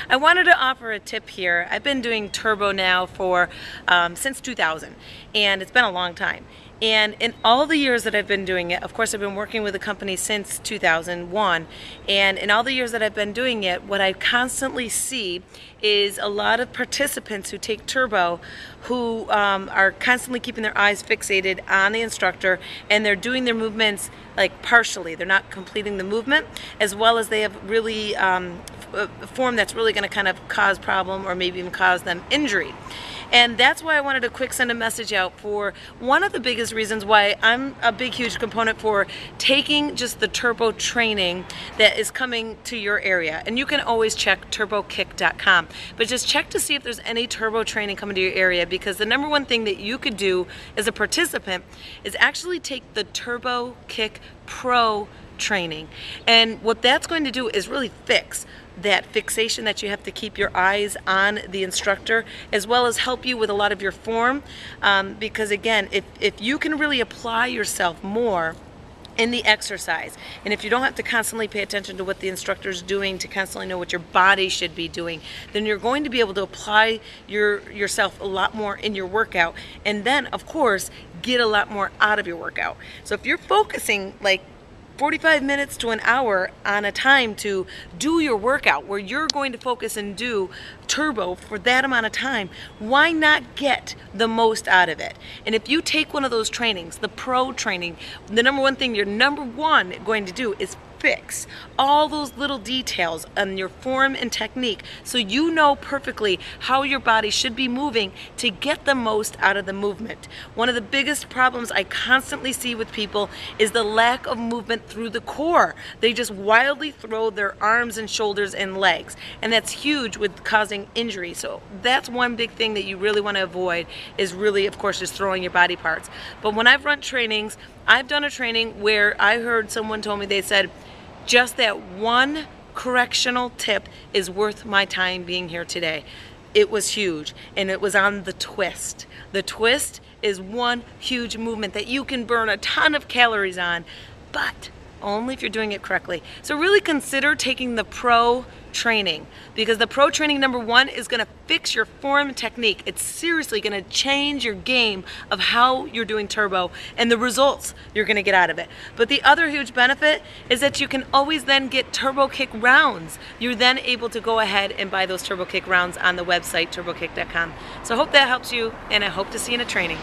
I wanted to offer a tip here. I've been doing turbo now for since 2000, and it's been a long time. And in all the years that I've been doing it, of course I've been working with the company since 2001, and in all the years that I've been doing it, what I constantly see is a lot of participants who take turbo who are constantly keeping their eyes fixated on the instructor, and they're doing their movements like partially. They're not completing the movement, as well as they have really a form that's really going to kind of cause problem or maybe even cause them injury. And that's why I wanted to quick send a message out for one of the biggest reasons why I'm a big, huge component for taking just the turbo training that is coming to your area. And you can always check turbokick.com, but just check to see if there's any turbo training coming to your area, because the number one thing that you could do as a participant is actually take the Turbo Kick Pro training. And what that's going to do is really fix that fixation that you have to keep your eyes on the instructor, as well as help you with a lot of your form, because again, if you can really apply yourself more in the exercise, and if you don't have to constantly pay attention to what the instructor is doing to constantly know what your body should be doing, then you're going to be able to apply yourself a lot more in your workout, and then of course get a lot more out of your workout. So if you're focusing like 45 minutes to an hour on a time to do your workout where you're going to focus and do turbo for that amount of time, why not get the most out of it? And if you take one of those trainings, the pro training, the number one thing you're going to do is fix all those little details on your form and technique, so you know perfectly how your body should be moving to get the most out of the movement. One of the biggest problems I constantly see with people is the lack of movement through the core. They just wildly throw their arms and shoulders and legs, and that's huge with causing injury. So that's one big thing that you really want to avoid, is really, of course, just throwing your body parts. But when I've run trainings, I've done a training where I heard someone told me, they said, just that one correctional tip is worth my time being here today. It was huge, and it was on the twist. The twist is one huge movement that you can burn a ton of calories on, but only if you're doing it correctly. So really consider taking the pro training, because the pro training, number one, is going to fix your form and technique. It's seriously going to change your game of how you're doing turbo and the results you're going to get out of it. But the other huge benefit is that you can always then get Turbo Kick rounds. You're then able to go ahead and buy those Turbo Kick rounds on the website turbokick.com. So I hope that helps you, and I hope to see you in a training.